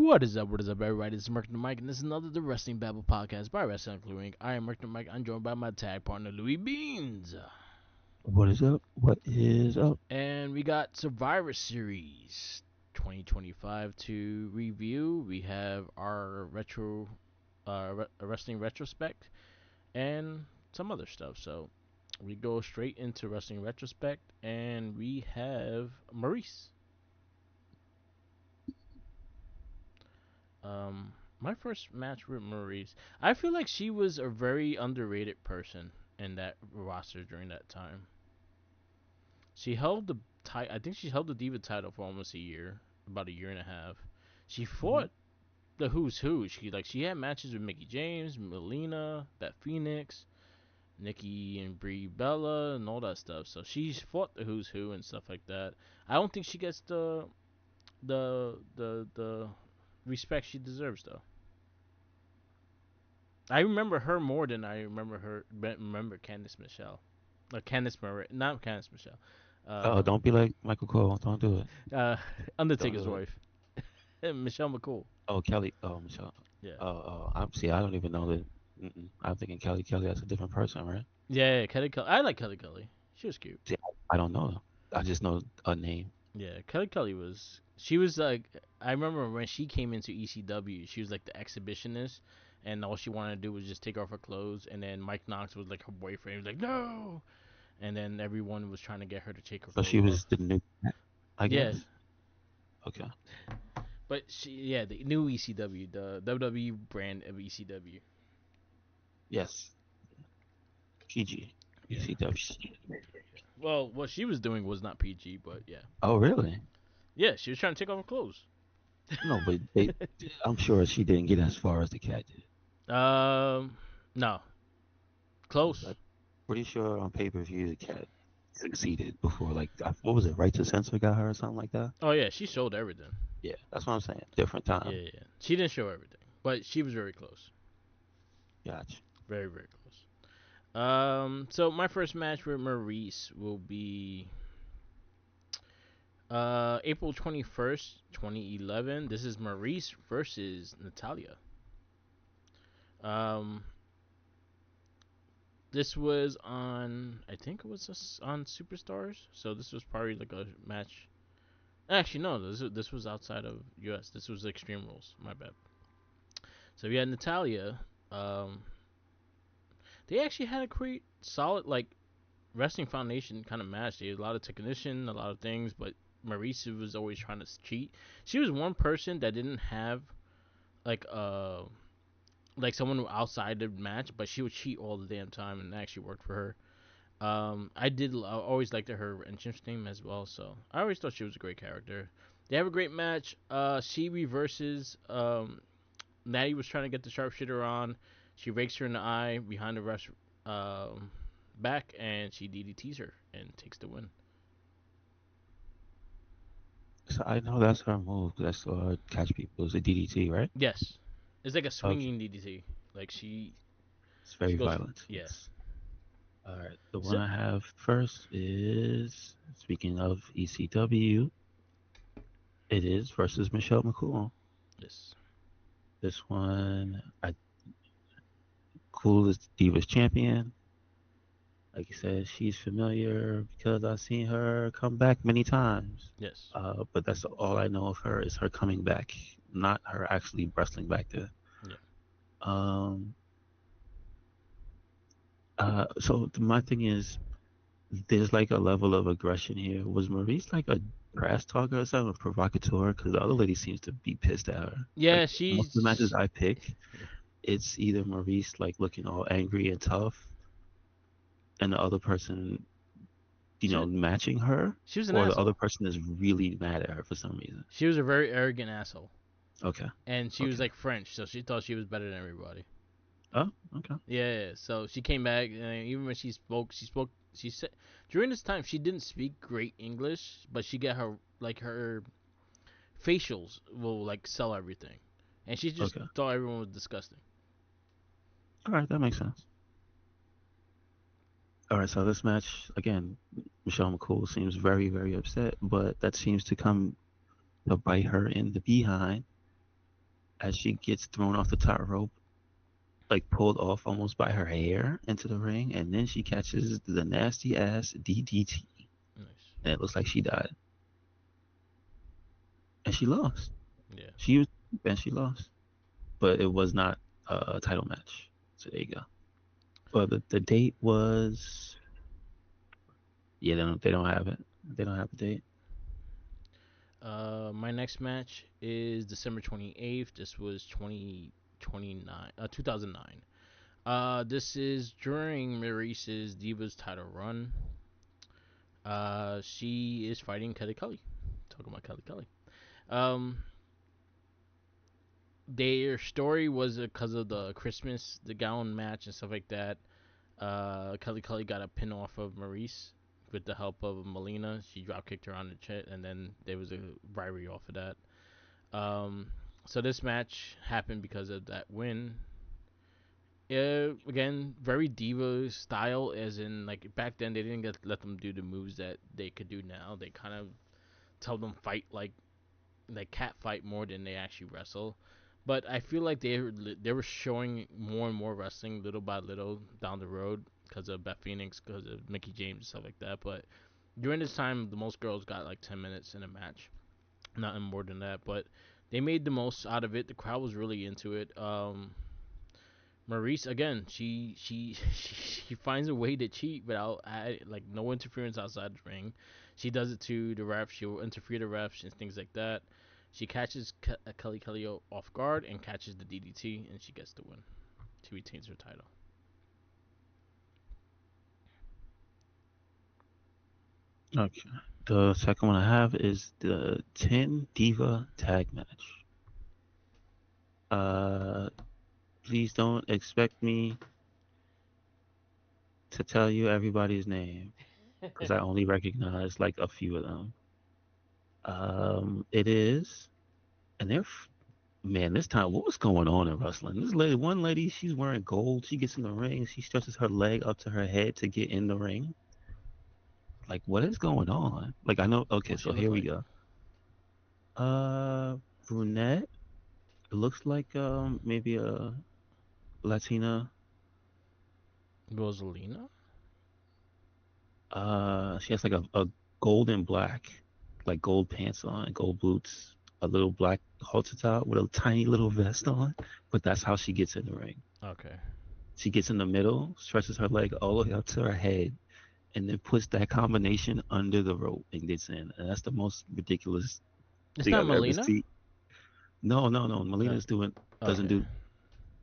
What is up, everybody? This is Merc the Mike, and this is another The Wrestling Babble podcast by Wrestling Including. I am Merc the Mike. I'm joined by my tag partner, Louis Beans. What is up? What is up? And we got Survivor Series 2025 to review. We have our wrestling retrospect, and some other stuff. So we go straight into wrestling retrospect, and we have Maurice. My first match with Maurice, I feel like she was a very underrated person in that roster during that time. She held the I think she held the Diva title for almost a year, about a year and a half. She Mhm. fought the who's who. She had matches with Mickey James, Melina, Beth Phoenix, Nikki and Brie Bella, and all that stuff. So she's fought the who's who and stuff like that. I don't think she gets the respect she deserves though. I remember her more than I remember Candice Michelle, Candice Marie, not Candice Michelle. Oh, Um, don't be like Michael Cole. Don't do it. uh, Don't Undertaker's do it. wife, Michelle McCool. Oh, Kelly. Oh, Michelle. Yeah, I'm see. I don't even know that. I'm thinking Kelly. Kelly. That's a different person, right? yeah, Kelly Kelly. I like Kelly Kelly. She was cute. See, I don't know. I just know a name. Yeah, Kelly Kelly was. She was like. I remember when she came into ECW, she was like the exhibitionist, and all she wanted to do was just take off her clothes. And then Mike Knox was like her boyfriend. He was like, no. And then everyone was trying to get her to take her So she clothes off. was the new, I Yeah, guess. Okay. but yeah, the new ECW, the WWE brand of ECW. Yes. PG. Yeah. ECW. Well, what she was doing was not PG, but yeah. Oh, really? Yeah, she was trying to take off her clothes. No, but they. I'm sure she didn't get as far as the cat did. No, close. I'm pretty sure on pay-per-view the cat succeeded before, like, what was it? Right to Censor got her or something like that. Oh yeah, she showed everything. Yeah, that's what I'm saying. Different Yeah, time. yeah, yeah. She didn't show everything, but she was very close. Gotcha. Very, very close. So my first match with Maurice will be April 21st, 2011. This is Maurice versus Natalia. Um, this was on, I think it was on Superstars. So this was probably like a match. Actually, no, this was outside of US. This was Extreme Rules. My bad. So we had Natalia. Um, they actually had a great, solid like wrestling foundation kind of match. They had a lot of technician, a lot of things, but Marisa was always trying to cheat. She was one person that didn't have like like someone who outside the match, but she would cheat all the damn time, and it actually worked for her. I always liked her entrance theme as well, so I always thought she was a great character. They have a great match. She reverses. Natty was trying to get the sharpshooter on. She rakes her in the eye behind the um, back, and she DDTs her and takes the win. So I know that's her move. That's catch people. It's a DDT, right? Yes, it's like a Okay. swinging DDT. Like It's she very goes. violent. Yeah. Yes. All right. The one So I have first is, speaking of ECW, it is versus Michelle McCool. yes. This one, I Cool is Divas champion. Like you said, she's familiar because I've seen her come back many times. Yes. But that's all I know of her is her coming back, not her actually wrestling back there. Yeah. Um, so my thing is, there's like a level of aggression here. Was Maurice like a trash talker or something, a provocateur? Because the other lady seems to be pissed at her. Like Yeah. most of the matches She's. I pick, it's either Maurice like looking all angry and tough, and the other person, She, matching her, she was an or the other asshole. person is really mad at her for some reason. She was a very arrogant asshole, Okay, and she was okay. like French, so she thought she was better than everybody. Oh, okay. Yeah. So she came back, and even when she spoke, she spoke. She said during this time she didn't speak great English, but she got her facials will like sell everything, and she just Okay. thought everyone was disgusting. All right, that makes sense. All right, so this match again, Michelle McCool seems very, very upset, but that seems to come to bite her in the behind as she gets thrown off the top rope, like pulled off almost by her hair into the ring, and then she catches the nasty ass DDT, Nice. and it looks like she died, and she lost. Yeah. She was and she lost, but it was not a title match. So there you go. But the date was yeah, they don't have it. They don't have a date. My next match is December 28th. This was 2009. This is during Maurice's Divas title run. She is fighting Kelly Kelly. Talking about Kelly Kelly. Um, their story was because of the Christmas, the gown match and stuff like that. Kelly Kelly got a pin off of Maurice with the help of Melina. She drop kicked her on the chest, and then there was a rivalry off of that. Um, so this match happened because of that win. Again, very diva style, as in like back then they didn't let them do the moves that they could do now. They kind of tell them fight like cat fight more than they actually wrestle. But I feel like they were showing more and more wrestling little by little down the road because of Beth Phoenix, because of Mickey James and stuff like that. But during this time, the most girls got like 10 minutes in a match, nothing more than that. But they made the most out of it. The crowd was really into it. Maurice again, she finds a way to cheat without like no interference outside the ring. She does it to the refs. She'll interfere the refs and things like that. She catches Kelly Kelly off guard and catches the DDT, and she gets the win. She retains her title. Okay. The second one I have is the 10 Diva Tag Match. Uh, please don't expect me to tell you everybody's name because I only recognize like a few of them. It is, and man, this time, what was going on in wrestling? This lady, one lady, she's wearing gold. She gets in the ring. She stretches her leg up to her head to get in the ring. Like, what is going on? Like, I know. Okay, What she so look here we like? go. Uh, Brunette. It looks like maybe a Latina. Rosalina? She has like a gold and black, like gold pants on, gold boots, a little black halter top with a tiny little vest on. But that's how she gets in the ring. Okay. She gets in the middle, stretches her leg all the way up to her head, and then puts that combination under the rope and gets in. And that's the most ridiculous It's thing not I've ever Melina. seen. No, no, no. No. Melina's doing doesn't Okay. do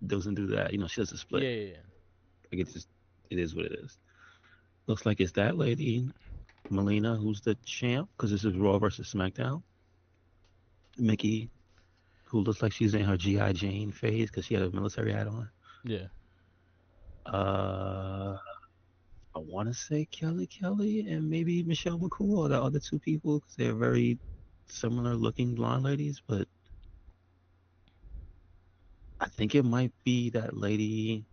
doesn't do that. She does a split. Yeah, yeah, yeah. Like it is what it is. Looks like it's that lady, Melina, who's the champ because this is Raw versus SmackDown. Mickey, who looks like she's in her GI Jane phase because she had a military hat on. Yeah. Uh, I want to say Kelly Kelly and maybe Michelle McCool are the other two people because they're very similar looking blonde ladies, but I think it might be that lady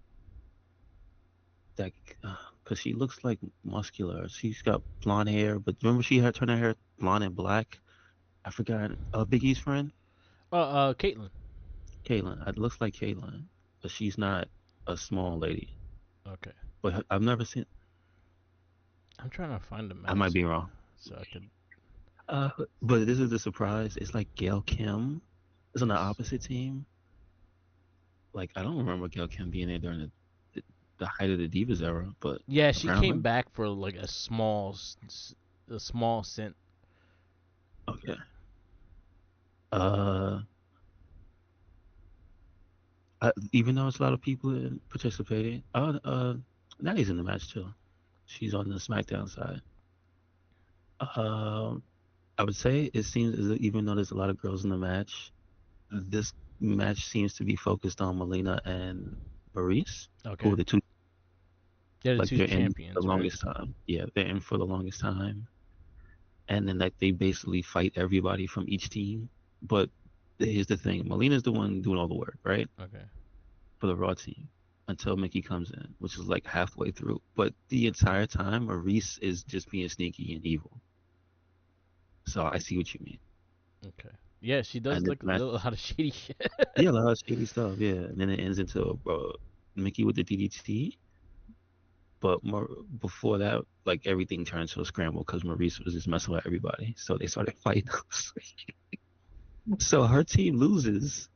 that because she looks like muscular. She's got blonde hair, but remember she had turned her hair blonde and black. I forgot. Big E's friend, Caitlyn. Caitlyn. It looks like Caitlyn, but she's not a small lady. Okay. But I've never seen. I'm trying to find the I match might be wrong. so I could. Uh, but this is the surprise. It's like Gail Kim is on the Yes. opposite team. Like I don't remember Gail Kim being there during the height of the Divas era, but Yeah, she came apparently, back for like a small stint. okay. Uh, even though it's a lot of people participating, Natty's in the match too. She's on the SmackDown side. Um, I would say it seems as if even though there's a lot of girls in the match, this match seems to be focused on Melina and Maurice, who Okay. are the two They're the like two they're in the champions, right? longest time. Yeah, they're in for the longest time, and then like they basically fight everybody from each team. But here's the thing: Melina's the one doing all the work, right, Okay. for the Raw team until Mickey comes in, which is like halfway through. But the entire time, Maurice is just being sneaky and evil. So I see what you mean. Okay. Yeah, she does and this like a match, little a lot of shady shit. yeah, a lot of shady stuff, yeah, and then it ends into Mickey with the DDT, but more before that, like everything turned to a scramble because Maurice was just messing with everybody, so they started fighting. So her team loses,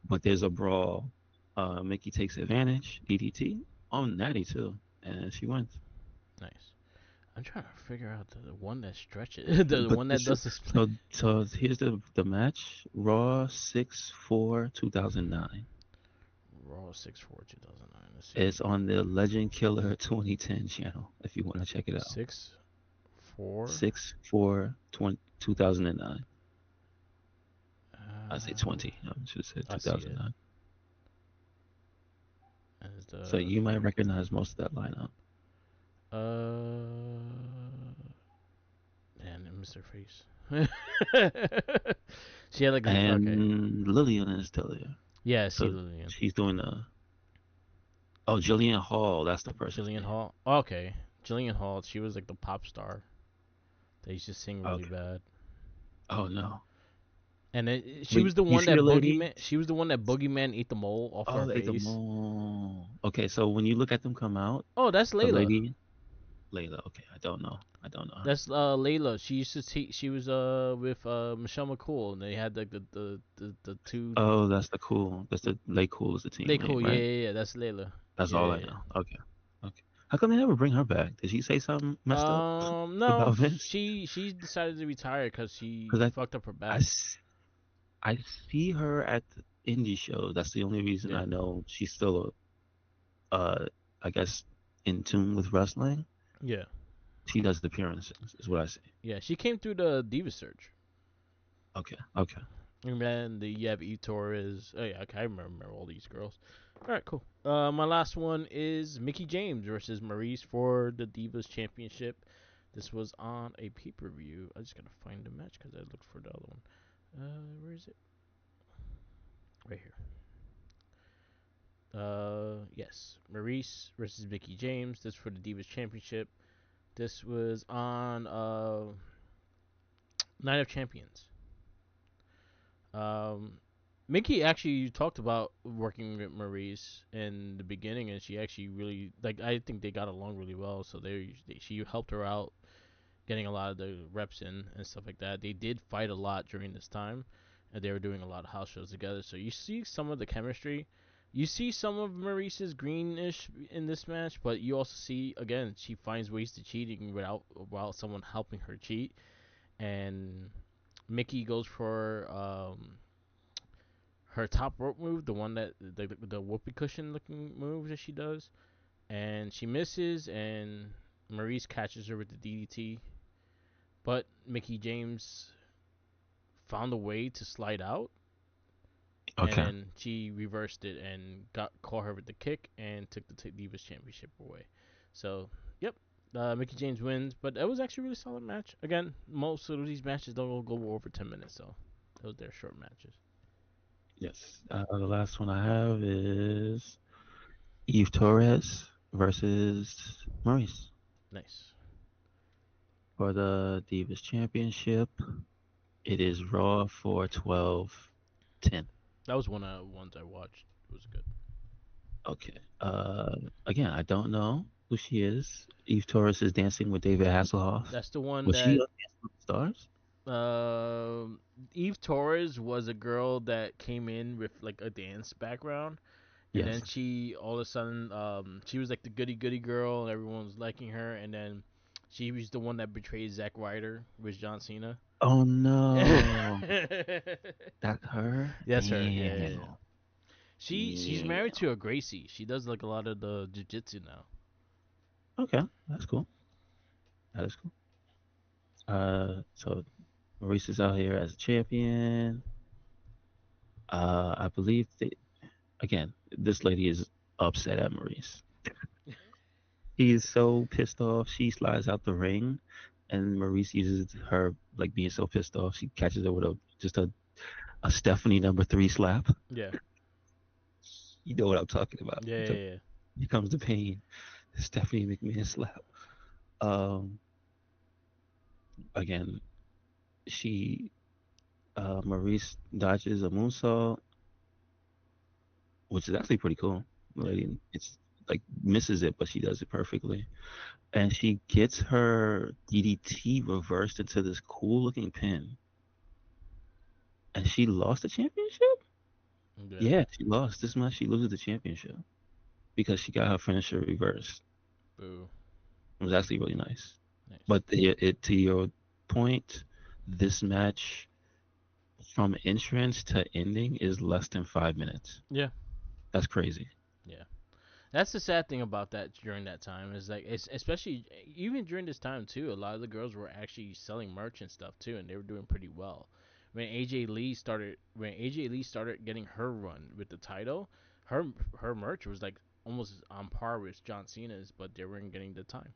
but there's a brawl. Mickey takes advantage, DDT on Natty too, and she wins. Nice. I'm trying to figure out the one that stretches, the But one that this is does the split. so here's the match. Raw 6/4 2009. Raw 6/4/2009. Let's see. It's on the Legend Killer 2010 channel if you want to check it out. 6/4. 6/4/2009. I say Uh, 20. I should have said I see it. 2009. As So the you might recognize most of that lineup. uh, and Mr. Face. She had like a okay. And Lillian is still there. Yeah, I see So Lillian. she's doing the. Oh, Jillian Hall. That's the person's Jillian name. Hall. Okay, Jillian Hall. She was like the pop star. They used to sing really Okay. bad. Oh no. And she Wait, was the you one see that the lady? Boogeyman. She was the one that Boogeyman ate the mole off Oh, her they the face. mall. Okay, so when you look at them come out, Oh, that's the Layla. lady, Layla. Okay, I don't know. I don't know her. That's Layla. She used to she was with Michelle McCool, and they had like the two. Oh, that's the cool. That's the Lay Cool is the They teammate, cool. Yeah, right? yeah, yeah. That's Layla. That's Yeah, all I yeah, know. Okay. Okay. How come they never bring her back? Did she say something messed up no, about Vince? she decided to retire because she Because fucked up her I, back. s- I see her at the indie shows. That's the only reason Yeah, I know she's still, I guess, in tune with wrestling. yeah, She does the appearances, is what I see. yeah. She came through the Diva Search. Okay. Okay. And then you have Eve Torres. Oh yeah, okay, I remember all these girls. All right, cool. My last one is Mickey James versus Maurice for the Divas Championship. This was on a pay per view. I just gotta find the match because I looked for the other one. Where is it? Right here. Yes, Maurice versus Mickey James. This for the Divas Championship. This was on Night of Champions. Um, Mickey actually talked about working with Maurice in the beginning, and she actually really like. I think they got along really well. So she helped her out getting a lot of the reps in and stuff like that. They did fight a lot during this time, and they were doing a lot of house shows together. So you see some of the chemistry. You see some of Maurice's greenish in this match, but you also see again she finds ways to cheating without while someone helping her cheat. And Mickey goes for her top rope move, the one that the whoopee cushion looking move that she does, and she misses, and Maurice catches her with the DDT, but Mickey James found a way to slide out, and Okay. then she reversed it and got caught her with the kick and took the Divas Championship away. So, yep, Mickey James wins, but that was actually a really solid match. Again, most of these matches don't go over 10 minutes, so those they're short matches. Yes. The last one I have is Eve Torres versus Maurice Nice. for the Divas Championship. It is Raw for 12/10. That was one of the ones I watched. It was good. Okay. Again, I don't know who she is. Eve Torres is dancing with David Hasselhoff. That's the one Was she that on Dancing with the Stars? Eve Torres was a girl that came in with like a dance background, and then Yes. she all of a sudden she was like the goody goody girl, and everyone was liking her, and then she was the one that betrayed Zack Ryder with John Cena. Oh That's no. That's her? her. Yeah, yeah, yeah. Damn. She's married Damn. to a Gracie. She does like a lot of the jujitsu now. Okay, that's cool. That is cool. So Maurice is out here as a champion. I believe that again, this lady is upset at Maurice. He is so pissed off. She slides out the ring, and Maurice uses her like being so pissed off. She catches her with a Stephanie number 3 slap. Yeah, You know what I'm talking about. yeah, yeah, yeah. Here comes the pain. Stephanie McMahon slap. Um, again, she Maurice dodges a moonsault, which is actually pretty cool. Yeah. Lady, it's like misses it, but she does it perfectly. And she gets her DDT reversed into this cool looking pin. And she lost the championship? Yeah. Yeah, she lost. This match she loses the championship because she got her finisher reversed. Boo. It was actually really nice. Nice. But to your point, this match from entrance to ending is less than 5 minutes. Yeah. That's crazy. Yeah. That's the sad thing about that during that time is like it's especially even during this time too. A lot of the girls were actually selling merch and stuff too, and they were doing pretty well. When AJ Lee started getting her run with the title, her her merch was like almost on par with John Cena's, but they weren't getting the time.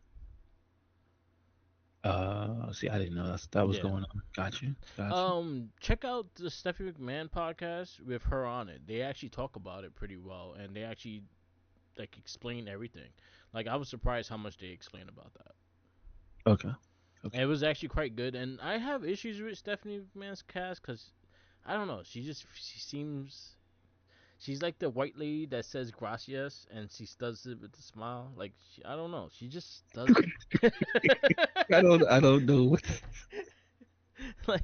See, I didn't know that was Yeah. going on. Got you. Got you. Check out the Stephanie McMahon podcast with her on it. They actually talk about it pretty well, and they actually like explain everything. Like I was surprised how much they explain about that. Okay. Okay. It was actually quite good, and I have issues with Stephanie McMahon's cast because I don't know. She seems she's like the white lady that says gracias and she does it with a smile. Like I don't know. She just does it. I don't know what. like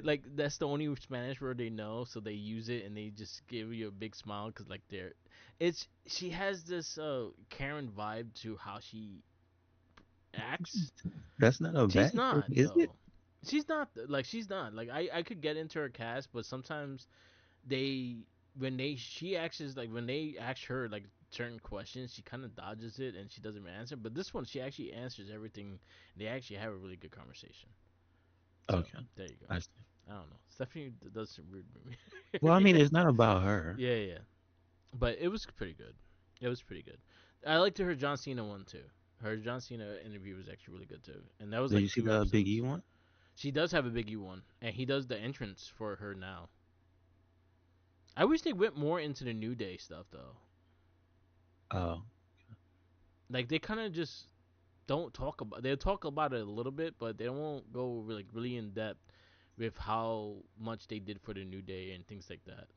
like that's the only Spanish word they know, so they use it and they just give you a big smile because like they're it's she has this Karen vibe to how she acts. That's not a She's bad thing, not is it? though. She's not like I could get into her cast, but sometimes they when they she acts like when they ask her like certain questions, she kind of dodges it and she doesn't answer. But this one, she actually answers everything. They actually have a really good conversation. So Okay. there you go. I see. I don't know. Stephanie does some weird Well, I movie. mean, it's not about her. Yeah, yeah. But it was pretty good. It was pretty good. I liked her John Cena one too. Her John Cena interview was actually really good too, and that was Did like you see two the Big E episodes. one? She does have a Big E one, and he does the entrance for her now. I wish they went more into the New Day stuff though. Oh, Like they kind of just don't talk about. They'll talk about it a little bit, but they won't go really in depth with how much they did for the New Day and things like that.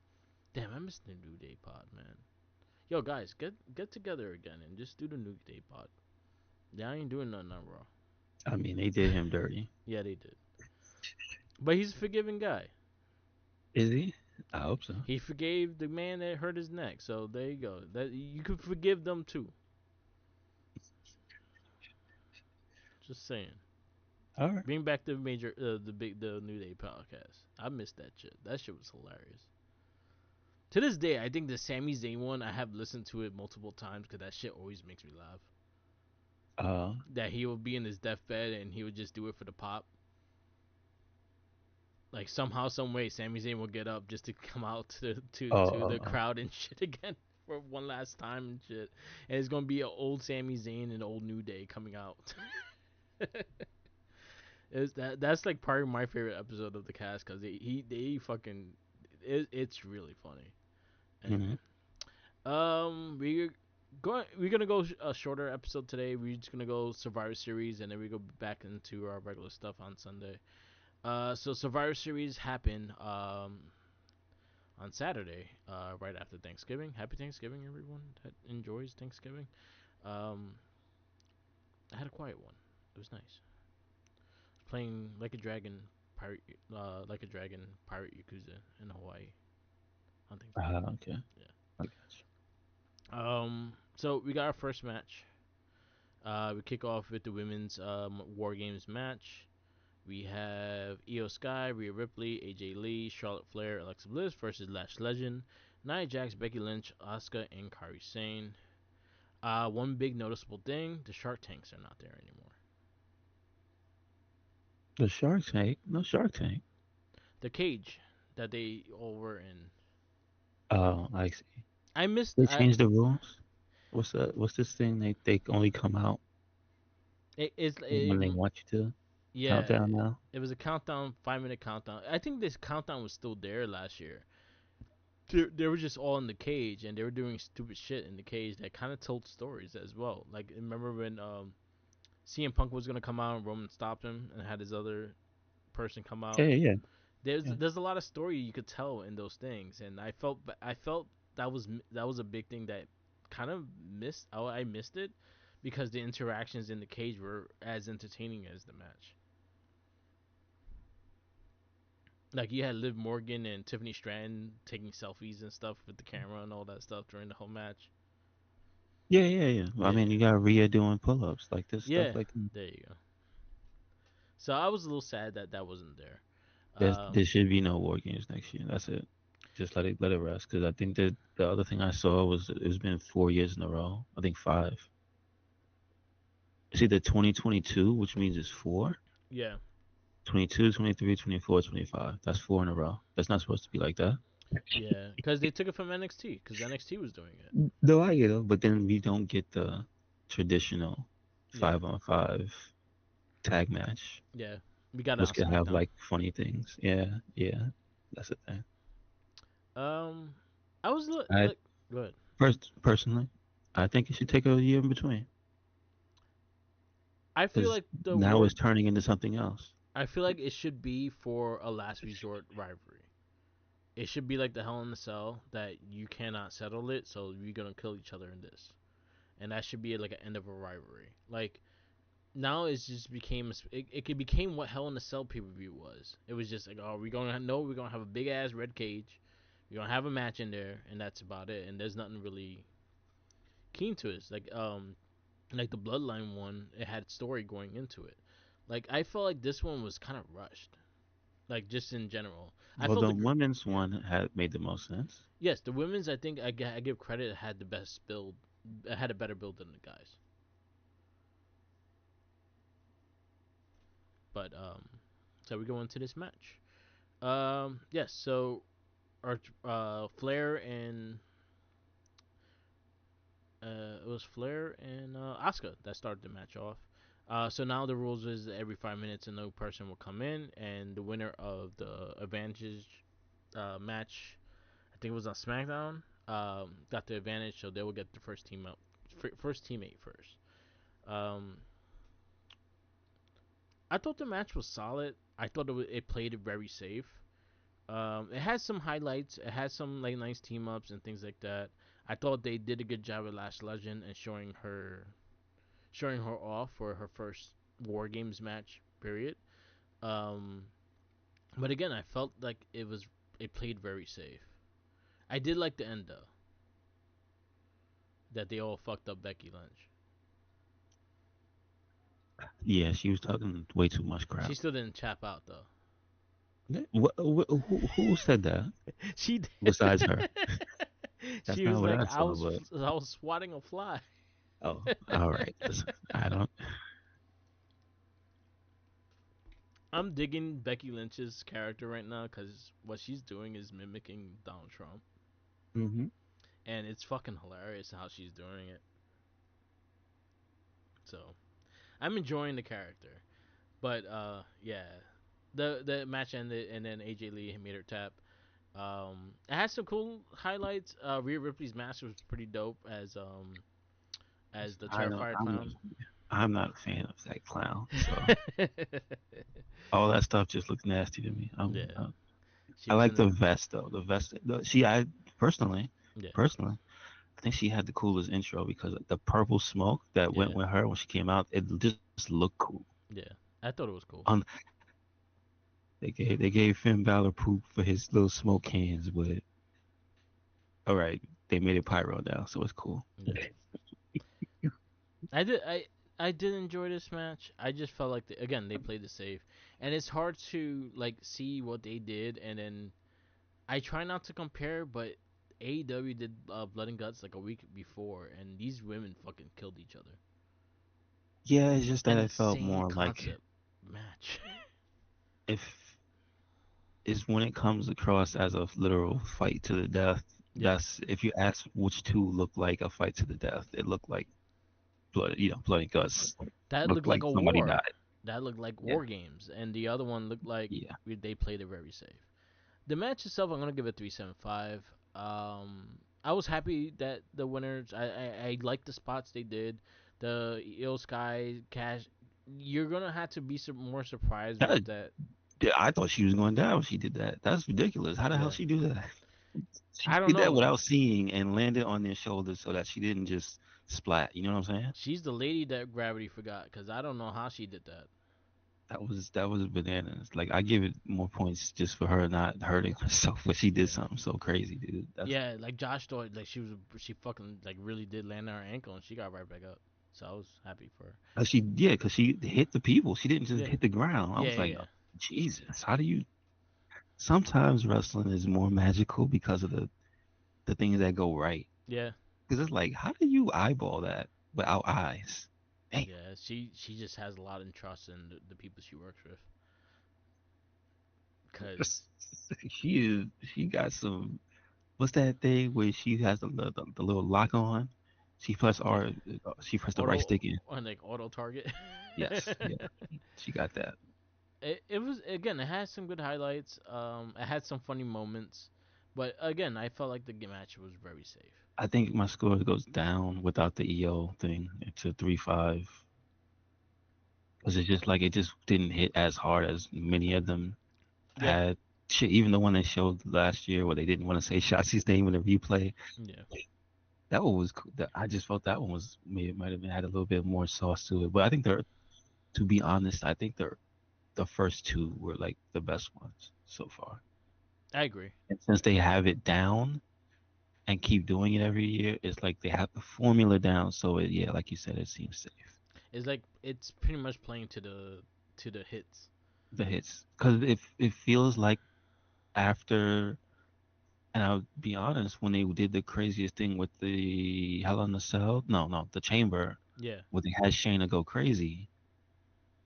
Damn, I missed the New Day pod, man. Yo, guys, get together again and just do the New Day pod. Yeah, I ain't doing nothing on Raw. I mean, they did him dirty. Yeah, they did. But he's a forgiving guy. Is he? I hope so. He forgave the man that hurt his neck. So there you go. That you could forgive them too. Just saying. All right. Bring back the New Day podcast. I missed that shit. That shit was hilarious. To this day, I think the Sami Zayn one I have listened to it multiple times because that shit always makes me laugh. Uh, That he would be in his deathbed and he would just do it for the pop. Like somehow, some way, Sami Zayn will get up just to come out to the oh, crowd and shit again for one last time and shit. And it's gonna be an old Sami Zayn and old New Day coming out. That's like probably my favorite episode of the cast because they fucking it's really funny. mm-hmm. Anyway, we're gonna go a shorter episode today. We're just gonna go Survivor Series and then we go back into our regular stuff on Sunday. So Survivor Series happened on Saturday, right after Thanksgiving. Happy Thanksgiving, everyone that enjoys Thanksgiving. Um, I had a quiet one. It was nice. Playing like a dragon pirate, like a dragon pirate yakuza in Hawaii on Thanksgiving. Okay. I got So we got our first match. We kick off with the women's War Games match. We have Io Sky, Rhea Ripley, AJ Lee, Charlotte Flair, Alexa Bliss versus Lash Legend, Nia Jax, Becky Lynch, Asuka, and Kairi Sane. One big noticeable thing: the Shark Tanks are not there anymore. the Shark Tank. No Shark Tank. The cage that they all were in. Oh, I see. I missed. They changed the rules. What's this thing? They only come out when they want you to. yeah. Countdown now. It was a countdown, 5 minute countdown. I think this countdown was still there last year. They were just all in the cage and they were doing stupid shit in the cage that kind of told stories as well. Like remember when CM Punk was gonna come out and Roman stopped him and had his other person come Yeah, out. yeah, yeah. There's Yeah. there's a lot of story you could tell in those things, and I felt that was a big thing that kind of missed. Oh, I missed it because the interactions in the cage were as entertaining as the match. Like you had Liv Morgan and Tiffany Stratton taking selfies and stuff with the camera and all that stuff during the whole match. Yeah, yeah, yeah. I Yeah, mean, you got Rhea doing pull-ups, like this stuff. yeah. Like There you go. So I was a little sad that that wasn't there. there should be no war games next year. That's it. Just let it rest. Because I think that the other thing I saw was it's been 4 years in a row. I think five. It's either 2022, which means it's four. Yeah, 22, 23, 24, 25. That's four in a row. That's not supposed to be like that. yeah, because they took it from NXT because NXT was doing it. Though I get it, but then we don't get the traditional Yeah, 5-on-5 tag match, yeah. We got it which on could have SmackDown. like funny things. Yeah, yeah, that's the thing. Um, I was I like, good. personally, I think it should take a year in between I feel because like the now war. it's turning into something else. I feel like it should be for a last resort rivalry. It should be like the Hell in the Cell that you cannot settle it, so you're gonna kill each other in this, and that should be like an end of a rivalry. Like now it's just became it became what Hell in the Cell pay per view was. It was just like, oh, we're gonna have a big ass red cage, we're gonna have a match in there, and that's about it. And there's nothing really keen to it. It's like the Bloodline one, it had story going into it. Like I felt like this one was kind of rushed. Like just in general, I Well, felt the the women's one had made the most sense. yes, the women's. I think I give credit had the best build. It had a better build than the guys. But so we go into this match. Yes. So our Flair and it was Flair and Asuka that started the match off. So now the rules is that every 5 minutes a new person will come in, and the winner of the advantage match, I think it was on SmackDown, got the advantage, so they will get the first team up, first teammate first. Um, I thought the match was solid. I thought it played it very safe. It had some highlights. It had some like nice team ups and things like that. I thought they did a good job with Lash Legend and showing her off for her first War Games match. Period. Um, but again, I felt like it played very safe. I did like the end though, that they all fucked up Becky Lynch. Yeah, she was talking way too much She crap. still didn't chap out though. Who said that She did. besides her? That's She not was what like, I saw, but I was swatting a fly. oh, all right. Listen, I don't. I'm digging Becky Lynch's character right now because what she's doing is mimicking Donald Trump, Hmm. and it's fucking hilarious how she's doing it. So I'm enjoying the character, but yeah, the match ended, and then AJ Lee made her tap. It had some cool highlights. Rhea Ripley's mask was pretty dope as the I don't. Terrifier clown. I'm not a fan of that clown. So all that stuff just looks nasty to me. Yeah, she I was like in it. the vest though. The vest. She. I personally, Yeah, personally, I think she had the coolest intro because the purple smoke that went yeah, with her when she came out, it just looked cool. yeah. I thought it was cool. On they gave Finn Balor poop for his little smoke cans, but all right, they made it pyro now, so it's cool. Yeah, I did. I did enjoy this match. I just felt like again they played it safe, and it's hard to like see what they did, and then I try not to compare, but AEW did Blood and Guts like a week before, and these women fucking killed each other, Yeah, it's just that and it the felt same more like concept match. if is when it comes across as a literal fight to the death. Yeah, That's if you ask which two look like a fight to the death, it looked like blood, blood and guts. that Looked looked like like a somebody war. died. That looked like Yeah, war games, and the other one looked like yeah. they played it very safe. The match itself, I'm gonna give it 3.75. I was happy that the winners. I like the spots they did. The Eel Sky Cash. You're gonna have to be more surprised with That that. Yeah, I thought she was going down when she did that. That's ridiculous. How the hell Yeah, she do that? She I don't did that know. without seeing and landed on their shoulders so that she didn't just splat. You know what I'm saying? She's the lady that gravity forgot because I don't know how she did that. That was bananas. Like I give it more points just for her not hurting herself, but she did Yeah. something so crazy, dude. That's Yeah, like Josh thought like she fucking like really did land on her ankle and she got right back up. So I was happy for her. because she hit the people. She didn't just Yeah. hit the ground. I Yeah, was yeah, like, yeah. Jesus, how do you? Sometimes wrestling is more magical because of the things that go right. Yeah. Because it's like, how do you eyeball that without eyes? Damn. Yeah, she just has a lot of trust in the people she works with. Cause She got some. What's that thing where she has the little lock on? She press yeah, R. She pressed the right auto stick in. on like auto target. Yes. Yeah. She got that. It was again. It had some good highlights. It had some funny moments, but again, I felt like the match was very safe. I think my score goes down without the EO thing to 3-5 because it's just like it just didn't hit as hard as many of them Yeah, had. Shit, even the one they showed last year where they didn't want to say Shotzi's name in the replay, yeah, that one was cool. I just felt that one was maybe it might have had a little bit more sauce to it. But I think to be honest, I think the first two were like the best ones so far. I agree. And since they have it down and keep doing it every year, it's like they have the formula down. So yeah, like you said, it seems safe. It's like it's pretty much playing to the hits. The hits, because it feels like after, and I'll be honest, when they did the craziest thing with the Hell in the Cell, no, the Chamber, Yeah, where they had Shayna go crazy,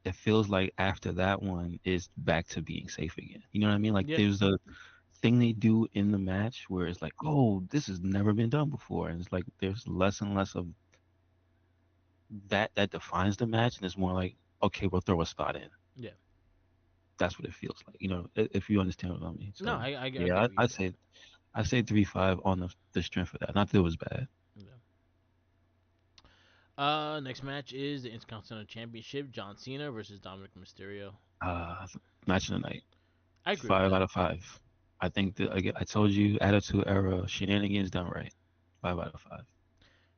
it feels like after that one is back to being safe again. You know what I mean? Like yeah, there's a thing they do in the match where it's like, oh, this has never been done before, and it's like there's less and less of that defines the match, and it's more like, okay, we'll throw a spot in. yeah. That's what it feels like. You know, if you understand what I mean. No, So I get yeah, what you're saying. I say 3-5 on the strength of that. Not that it was bad. Yeah. Next match is the Intercontinental Championship: John Cena versus Dominic Mysterio. Uh, Match of the night, I agree with 5 out that. of 5. I think that again, I told you, Attitude Era shenanigans done right. 5 out of 5.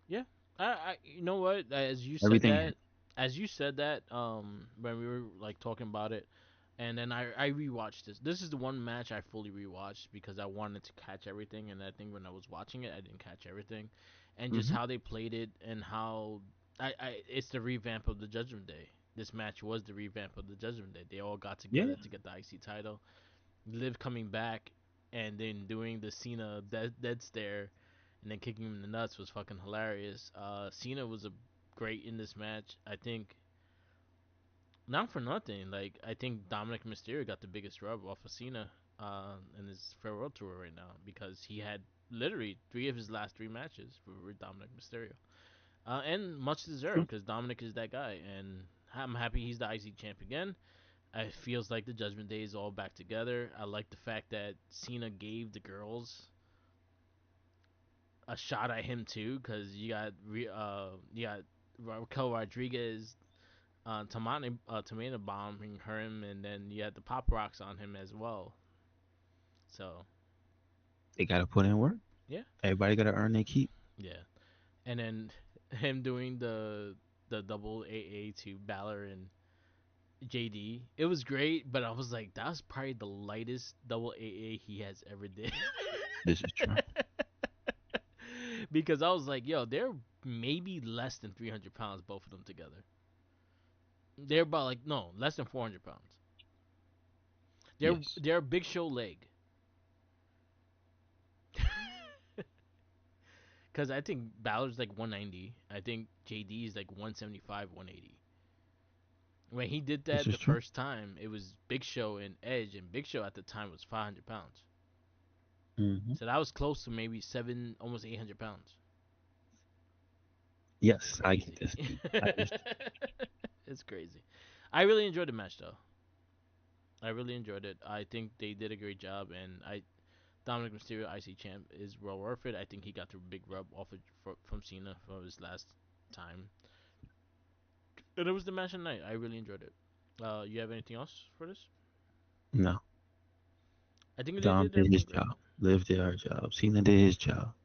Yeah, you know what? Everything hit. As you said that, when we were like talking about it, and then I rewatched this. This is the one match I fully rewatched because I wanted to catch everything, and I think when I was watching it, I didn't catch everything, and just Hmm. how they played it and how it's the revamp of the Judgment Day. This match was the revamp of the Judgment Day. They all got Yeah, together to get the IC title. Liv coming back and then doing the Cena dead stare and then kicking him in the nuts was fucking hilarious. Cena was a great in this match. I think not for nothing. Like I think Dominic Mysterio got the biggest rub off of Cena in his farewell tour right now because he had literally three of his last three matches with Dominic Mysterio, and much true. deserved because Dominic is that guy, and I'm happy he's the IC champ again. It feels like the Judgment Day is all back together. I like the fact that Cena gave the girls a shot at him too, because you got Raquel Rodriguez, tomato bombing him, and then you had the pop rocks on him as well. So They got to put in work. yeah, Everybody got to earn their keep. yeah, and then him doing the double AA to Balor and JD. It was great, but I was like, that was probably the lightest double AA he has ever did. This is true. Because I was like, yo, they're maybe less than 300 pounds, both of them together. They're about like no, less than 400 pounds. Yes, They're a Big Show leg. Because I think Balor's like 190. I think JD is like 175, 180. When he did this that is the true. first time, it was Big Show and Edge, and Big Show at the time was 500 pounds. Hmm. So that was close to maybe almost 800 pounds. Yes, I get Crazy. this. I understand. It's crazy. I really enjoyed the match though. I really enjoyed it. I think they did a great job, and I Dominic Mysterio IC champ is well worth it. I think he got the big rub off from Cena for his last time. And it was the match of the night. I really enjoyed it. You have anything else for this? No, I think they Dom did did his everything great. job. Liv did her job. Cena did his job.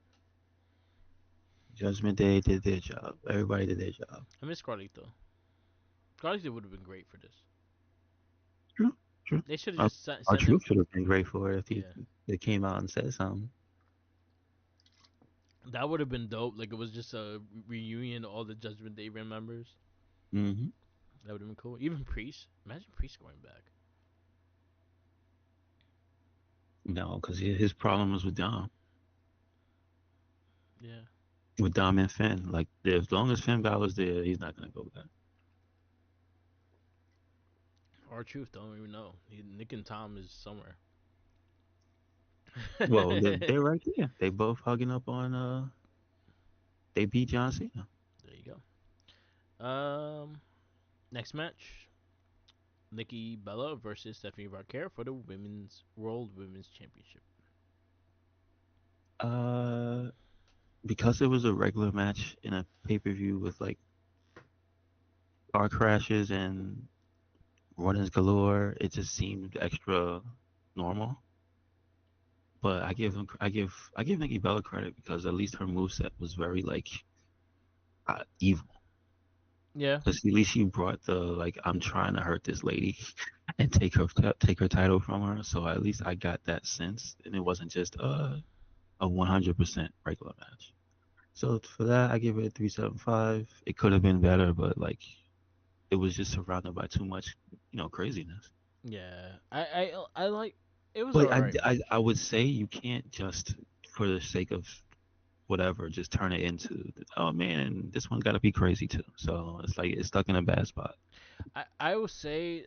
Judgment Day did their job. Everybody did their job. I miss Carlito. Carlito would have been great for this. True, true. They should have Our, just our sent him. truth should have been great for it if Yeah, they came out and said something. that would have been dope. Like it was just a reunion of all the Judgment Day members. Hmm. That would have been cool. Even Priest. Imagine Priest going back. No, because his problem was Yeah. with Dom and Finn. Like as long as Finn Balor's there, he's not gonna go back. Our truth don't even know. Nick and Tom is somewhere. Well, There they're right there. They both hugging up on. They beat John Cena. you go. Next match: Nikki Bella versus Stephanie Barker for the Women's World Women's Championship. Uh, because it was a regular match in a pay per view with like car crashes and runnings galore, it just seemed extra normal. But I give Nikki Bella credit because at least her moveset was very like evil. Yeah, Because at least she brought the like I'm trying to hurt this lady and take her title from her. So at least I got that sense, and it wasn't just a 100% regular match. So for that, I give it a 3.75. It could have been better, but like it was just surrounded by too much, craziness. yeah. I like. It was But alright I match. would say you can't just for the sake of whatever just turn it into oh man this one's got to be crazy too. So it's like it's stuck in a bad spot. I will say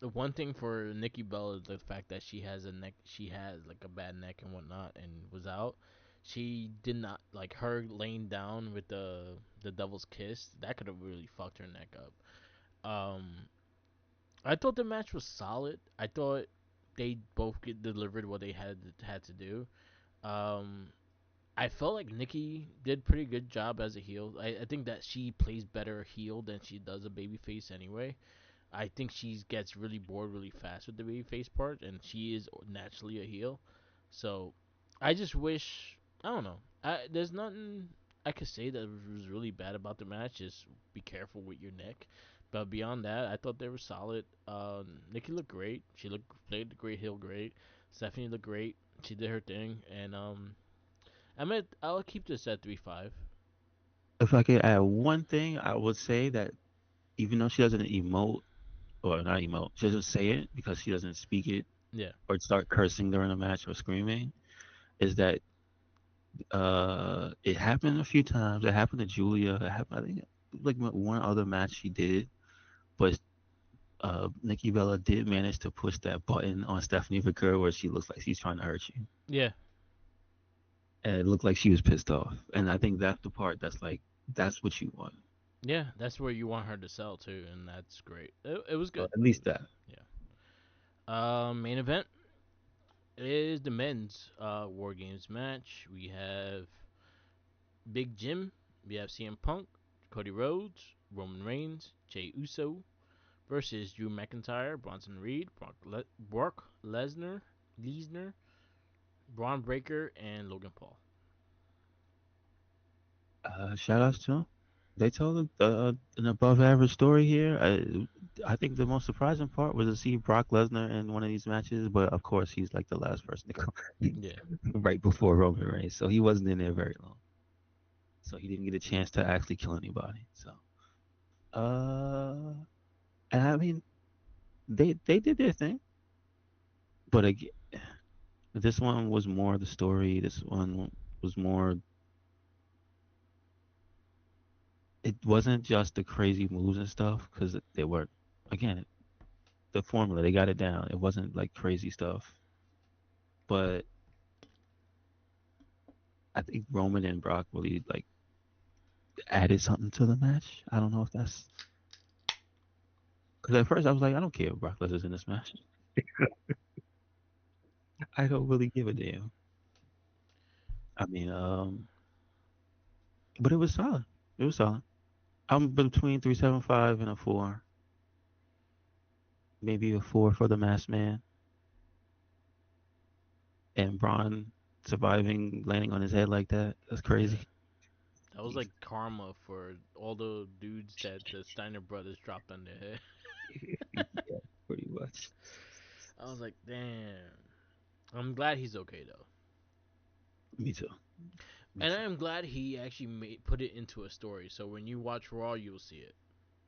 the one thing for Nikki Bella is the fact that she has a neck. She has like a bad neck and whatnot, and was out. She did not like her laying down with the devil's kiss. That could have really fucked her neck up. I thought the match was solid. I thought they both get delivered what they had to do. Um, I felt like Nikki did pretty good job as a heel. I think that she plays better heel than she does a babyface anyway. I think she gets really bored really fast with the babyface part, and she is naturally a heel. So I just wish I don't know. There's nothing I could say that was really bad about the match. Just be careful with your neck. But beyond that, I thought they were solid. Nikki looked great. She played the great heel great. Stephanie looked great. She did her thing, and I'll keep this at 3-5. If I could add one thing, I would say that even though she doesn't emote or not emote, she doesn't say it because she doesn't speak it Yeah, or start cursing during a match or screaming, is that it happened a few times. It happened to Julia. It happened, I think, like one other match she did, but Nikki Bella did manage to push that button on Stephanie Vaquer where she looks like she's trying to hurt you, yeah, and it looked like she was pissed off. And I think that's the part that's like that's what you want, yeah. That's where you want her to sell too, and that's great. It was or good. at least that. Yeah. Main event is the men's War Games match. We have Big Jim. We have CM Punk, Cody Rhodes, Roman Reigns, Jey Uso versus Drew McIntyre, Bronson Reed, Brock Lesnar, Braun Breaker, and Logan Paul. Shout outs to them. They told an above average story here. I think the most surprising part was to see Brock Lesnar in one of these matches, but of course he's like the last person to come Yeah, right before Roman Reigns, so he wasn't in there very long. So he didn't get a chance to actually kill anybody. So, uh, and I mean, they did their thing, but again, this one was more the story. This one was more. It wasn't just the crazy moves and stuff because they were, again, the formula. They got it down. It wasn't like crazy stuff, but I think Roman and Brock really like added something to the match. I don't know if that's because at first I was like, I don't care if Brock Lesnar's in this match. I don't really give a damn. I mean, but it was solid. It was solid. I'm between 3.75 and a 4. maybe a 4 for the Masked Man, and Braun surviving, landing on his head like that. That's Yeah. crazy. That was like karma for all the dudes that the Steiner brothers dropped on their head. Yeah, pretty much. I was like, damn. I'm glad he's okay though, Me too. Me and too. I am glad he actually put it into a story. So when you watch Raw, you'll see it.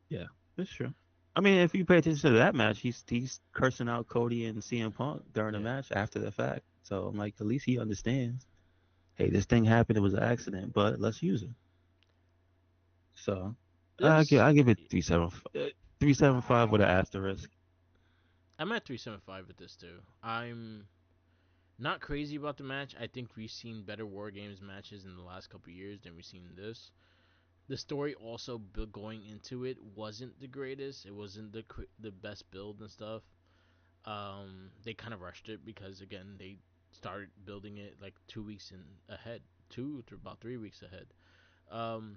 Yeah, that's true. I mean, if you pay attention to that match, he's cursing out Cody and CM Punk during the Yeah. match after the fact. So I'm like, at least he understands. Hey, this thing happened. It was an accident, but let's use it. So This I give it 3.75 with an asterisk. I'm at 375 with this too. I'm not crazy about the match. I think we've seen better War Games matches in the last couple years than we've seen this. The story also going into it wasn't the greatest. It wasn't the best build and stuff. They kind of rushed it because again they started building it like 2 weeks in ahead, two to about 3 weeks ahead. Um,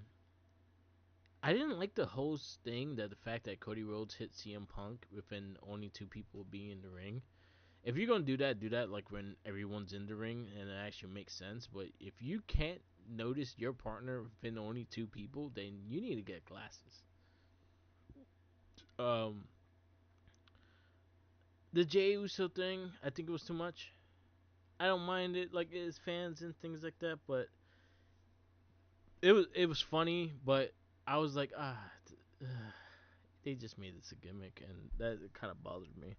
I didn't like the whole thing that the fact that Cody Rhodes hit CM Punk within only two people being in the ring. If you're gonna do that like when everyone's in the ring and it actually makes sense. But if you can't notice your partner within only two people, then you need to get glasses. Um, the Jey Uso thing, I think it was too much. I don't mind it like as fans and things like that, but it was funny. But I was like, they just made this a gimmick, and that kind of bothered me.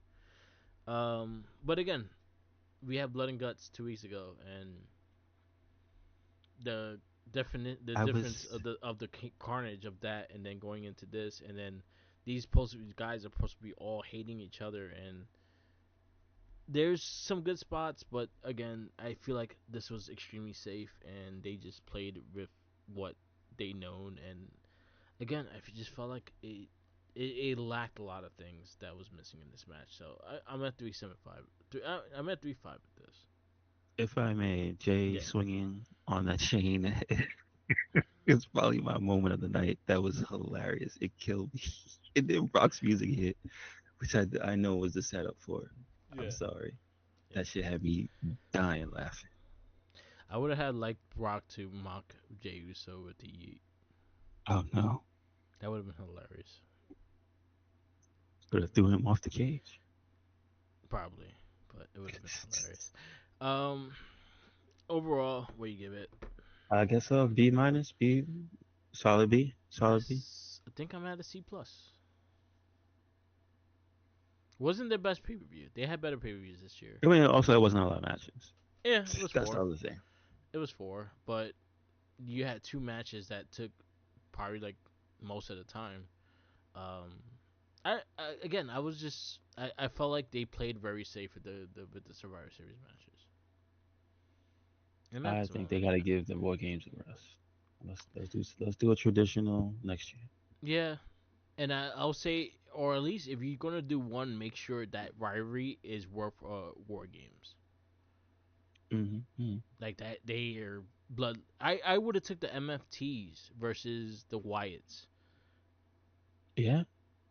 But again, we had Blood and Guts 2 weeks ago, and the the I difference was of the carnage of that, and then going into this, and then these guys are supposed to be all hating each other, and there's some good spots, but again, I feel like this was extremely safe, and they just played with what they known, and again, I just felt like it lacked a lot of things that was missing in this match. So I'm at 375. I'm at 3.5 with this. if I may, Jay Yeah, swinging on that chain. It's probably my moment of the night. That was hilarious. It killed me. And then Brock's music hit, which I know was the setup for it. I'm yeah, sorry. yeah. That shit had me dying laughing. I would have had liked Brock to mock Jey Uso with the Yeet. Oh no. That would have been hilarious. Could have threw him off the cage. Probably, but it would have been hilarious. Um, Overall, what do you give it? I guess so. B minus, B, solid B, solid B. I think I'm at a C plus. Wasn't their best pay per view. They had better pay per views this year. I mean, also, it wasn't a lot of matches. Yeah, it was That's the four. other thing. It was four, but you had two matches that took probably like most of the time. Um, I again, I was just I felt like they played very safe with with the Survivor Series matches, and I that's think they got to yeah. give the War Games a rest. Let's do a traditional next year. Yeah, and I'll say, or at least if you're gonna do one, make sure that rivalry is worth War Games. Hmm. Like that, they are blood. I would have took the MFTs versus the Wyatts Yeah,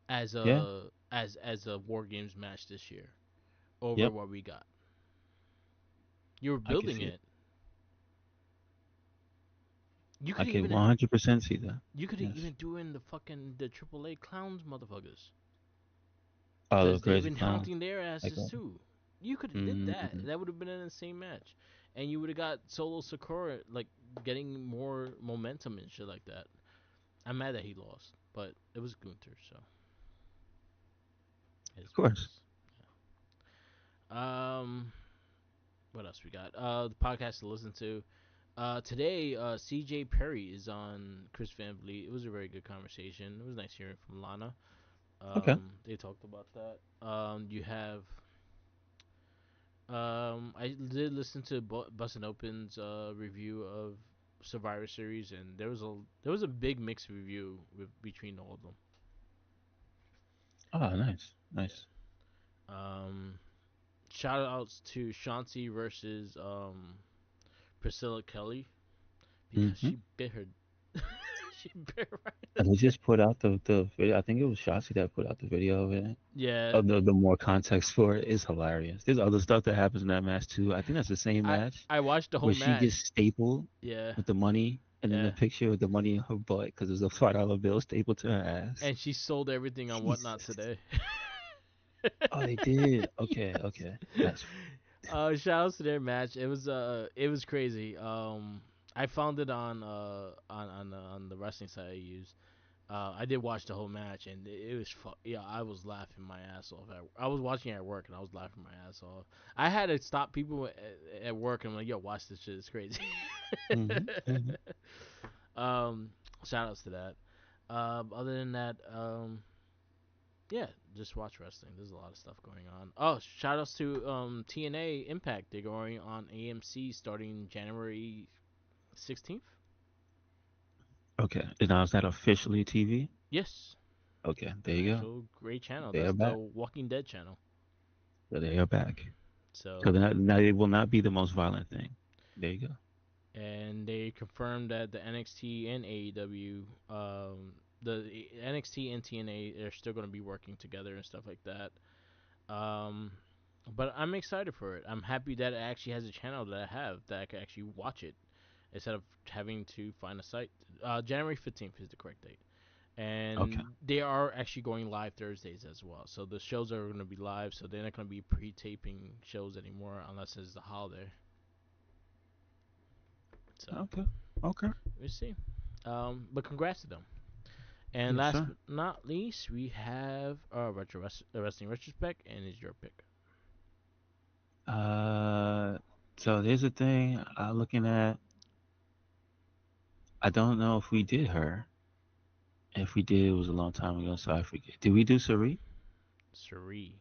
as yeah, a War Games match this year over yep. what we got. You were I can building see it. it. You I could can even 100% see that. you could Yes. even do in the fucking the AAA clowns motherfuckers Oh, the because they've crazy been clown. haunting their Like, asses too. You could have did that. mm, That would have been an insane match, and you would have got Solo Sakura like getting more momentum and shit like that. I'm mad that he lost, but it was Gunther, so it of is what it course. is. What else we got? The podcast to listen to. Today, CJ Perry is on Chris Van Vliet. It was a very good conversation. It was nice hearing from Lana. Okay. They talked about that. You have I did listen to Bustin' Open's review of Survivor Series, and there was a big mixed review between all of them. Oh, nice, Yeah. nice. Shout outs to Shanti versus Priscilla Kelly because Hmm. she bit her she been And right. they just put out the video. I think it was Shotzi that put out the video of it. Yeah, The more context for it is hilarious. There's other stuff that happens in that match too. I think that's the same I match I watched the whole where she gets match. stapled Yeah, with the money, and then the yeah, picture with the money in her butt because there's a $5 bill stapled to her ass. and she sold everything on whatnot Jesus. today. Oh, they did. Okay, Yes. okay. That's Shout out to their match. It was crazy. I found it on the wrestling site I use. I did watch the whole match, and it was yeah. I was laughing my ass off. I was watching it at work, and I was laughing my ass off. I had to stop people at work, and I'm like, "Yo, watch this shit. It's crazy." hmm hmm um, shout outs to that. Other than that, yeah, just watch wrestling. There's a lot of stuff going on. Oh, shout outs to TNA Impact. They're going on AMC starting January 16th. Okay. And now is that officially TV? Yes, Okay, there you go. actual great channel. They That's are the back. Walking Dead channel. So they are back. So So, now it will not be the most violent thing. There you go. and they confirmed that the NXT and AEW, the NXT and TNA are still going to be working together and stuff like that. Um, but I'm excited for it. I'm happy that it actually has a channel that I have that I can actually watch it instead of having to find a site. January 15th is the correct date. Okay. And they are actually going live Thursdays as well. So the shows are going to be live, so they're not going to be pre-taping shows anymore unless it's the holiday. So Okay. Okay. we'll see. But congrats to them. And Yes, last sir. but not least, we have wrestling retrospect, and is your pick. Uh, so here's the thing. Looking at, I don't know if we did her. If we did, it was a long time ago, so I forget. Did we do Sari? Suri.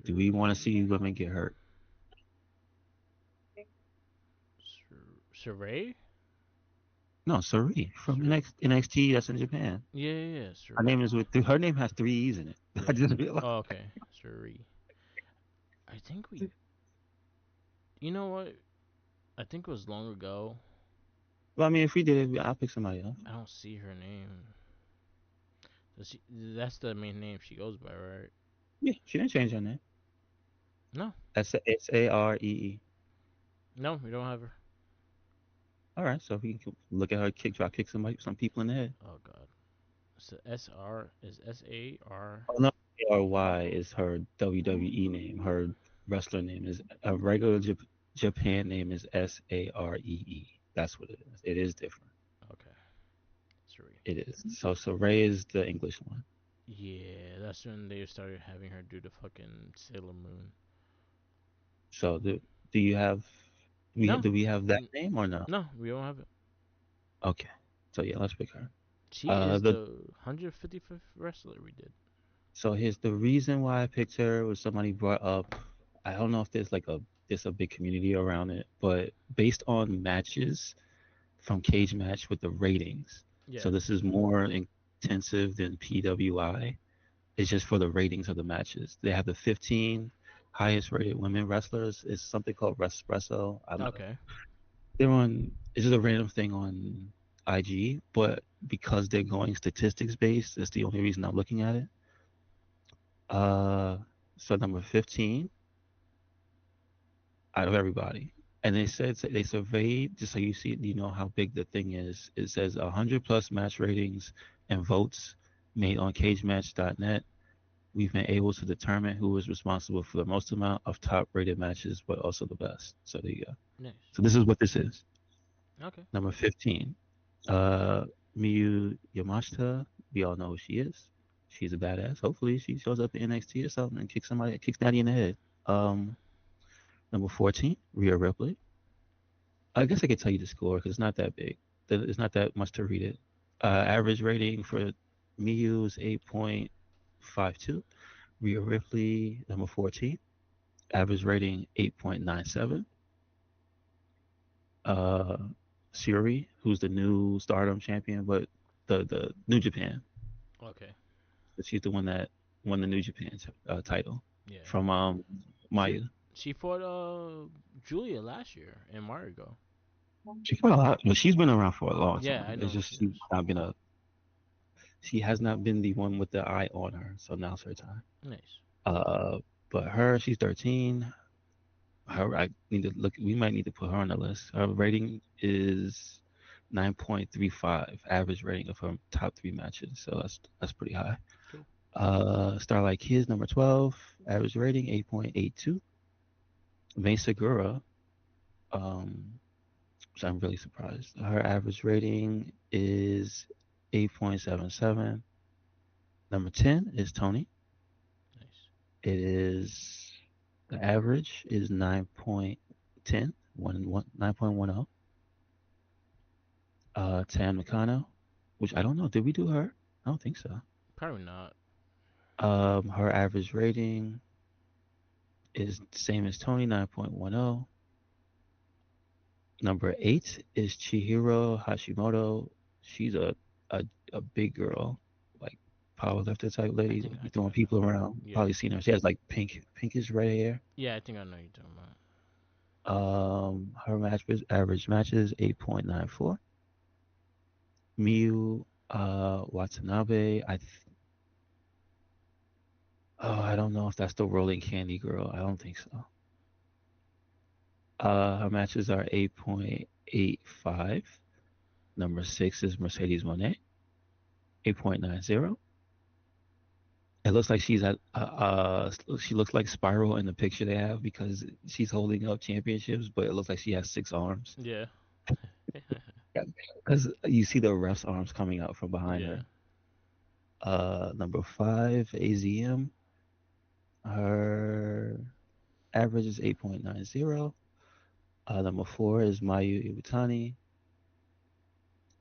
Do we want to Suri. see women get hurt? Saray? No, Sari from Sur- NXT. That's in Japan. yeah, yeah, yeah. Her Suri. name is with. Her name has three E's in it. I Yeah. just realized. Oh, okay. Suri. I think we. You know what? I think it was long ago. Well, I mean, if we did it, I'll pick somebody else. I don't see her name. That's the main name she goes by, right? Yeah, she didn't change her name. No, Saree. no, we don't have her. All right, so if we can look at her kick, drop kick some people in the head. Oh God. So SR is SAR. Oh no, ARY is her WWE name. Her wrestler name is a regular Japan name is Saree. That's what it is. It is different. Okay, Suri. It is. So Ray is the English one. Yeah, that's when they started having her do the fucking Sailor Moon. So do you have No, do we have that n- name or no? no, we don't have it. Okay. So yeah, let's pick her. She is The the 155th wrestler we did. So here's the reason why I picked her was somebody brought up. I don't know if there's a big community around it, but based on matches from Cage Match with the ratings. Yeah. So this is more intensive than PWI. It's just for the ratings of the matches. They have the 15 highest rated women wrestlers. It's something called Respresso. I don't know. Okay. They're on. It's just a random thing on IG, but because they're going statistics based, that's the only reason I'm looking at it. Uh, so number 15 out of everybody. And they said they surveyed, just so you see, you know how big the thing is. It says 100 plus match ratings and votes made on cagematch.net. We've been able to determine who is responsible for the most amount of top rated matches, but also the best. So there you go. Nice. So this is what this is. Okay. Number 15, uh, Miyu Yamashita. We all know who she is. She's a badass. Hopefully, she shows up in NXT or something and kicks Natty in the head. Um, Number 14, Rhea Ripley. I guess I could tell you the score because it's not that big. It's not that much to read it. Average rating for Miyu is 8.52. Rhea Ripley, number 14. Average rating 8.97. Uh, Suri, who's the new Stardom champion, but the New Japan. Okay. She's the one that won the New Japan title Yeah. from She Maya. she fought Julia last year in Marigo. She got a lot, but she's been around for a long Yeah, I time. It's know just she she's does. not been a she has not been the one with the eye on her. So now's her time. Nice. Uh, but her, she's 13. Her, I need to look. We might need to put her on the list. Her rating is 9.35, average rating of her top three matches. So that's pretty high. Cool. Starlight Kids number 12, average rating 8.82. Main Segura, um, so I'm really surprised. Her average rating is 8.77. Number 10 is Tony. Nice. It is the average is 9.10, 9.10. Tan Mikano, which I don't know. Did we do her? I don't think so. Probably not. Her average rating is the same as Tony, 9.10. Number 8 is Chihiro Hashimoto. She's a big girl, like power lifter type lady, I be think throwing I know. people around. Yeah. Probably seen her. She has like pinkish red hair. Yeah, I think I know you're talking about. Her average matches 8.94. Miyu Watanabe. I don't know if that's the rolling candy girl. I don't think so. Her matches are 8.85. Number 6 is Mercedes Monet, 8.90. It looks like she looks like Spiral in the picture they have because she's holding up championships, but it looks like she has 6 arms. Yeah. Because you see the ref's arms coming out from behind Yeah. her. Number 5, AZM. Her average is 8.90. Number 4 is Mayu Iwatani.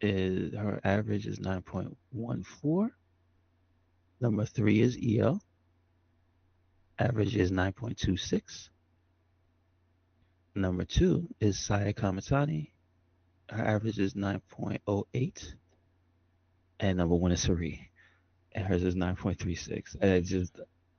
Her average is 9.14. Number 3 is EL. Average is 9.26. Number 2 is Saya Kamatani. Her average is 9.08. And number 1 is Sari. And hers is 9.36. And it just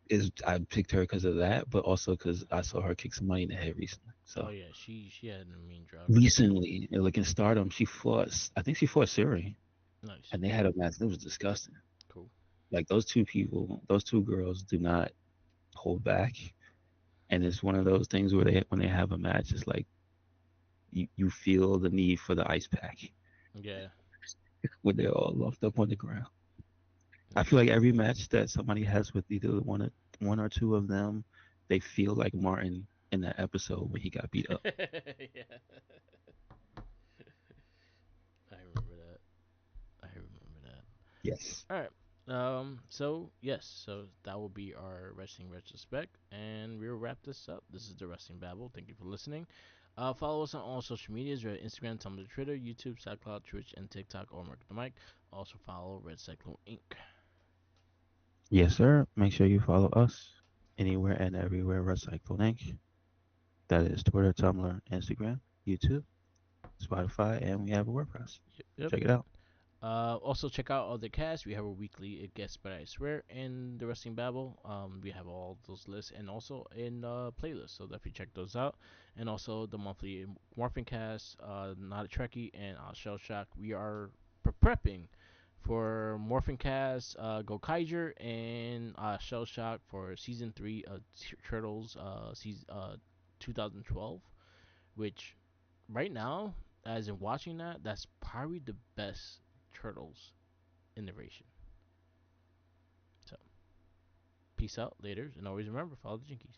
is I picked her because of that, but also because I saw her kick somebody in the head recently. Oh So yeah, she had a mean drop. recently, like in Stardom, I think she fought Siri, Nice. and they had a match. It was disgusting. Cool. Like those two people, those two girls do not hold back, and it's one of those things where when they have a match, it's like you feel the need for the ice pack Yeah. when they're all locked up on the ground. I feel Nice. like every match that somebody has with either one or two of them, they feel like Martin in that episode when he got beat up. Yeah. I remember that. I remember that. Yes. All right. So yes. So that will be our wrestling retrospect, and we'll wrap this up. This is the Wrestling Babble. Thank you for listening. Follow us on all social medias. We're at Instagram, Tumblr, Twitter, YouTube, SoundCloud, Twitch, and TikTok. Or Mark the Mic. Also follow Red Cyclone Inc. Yes, sir. Make sure you follow us anywhere and everywhere Recycle Inc. That is Twitter, Tumblr, Instagram, YouTube, Spotify, and we have a WordPress. Yep. Check it out. Also check out other casts. We have a weekly guest, but I swear, in the Wrestling Babble. We have all those lists and also in playlists. So definitely check those out. And also the monthly Morphin Cast, Not a Trekkie, and Shell Shock. We are prepping for Morphin Cast, Go Kaiser, and Shell Shock for season 3 of Turtles, season 2012. Which right now, as in watching that, that's probably the best Turtles innovation. So, peace out, later, and always remember, follow the Jinkies.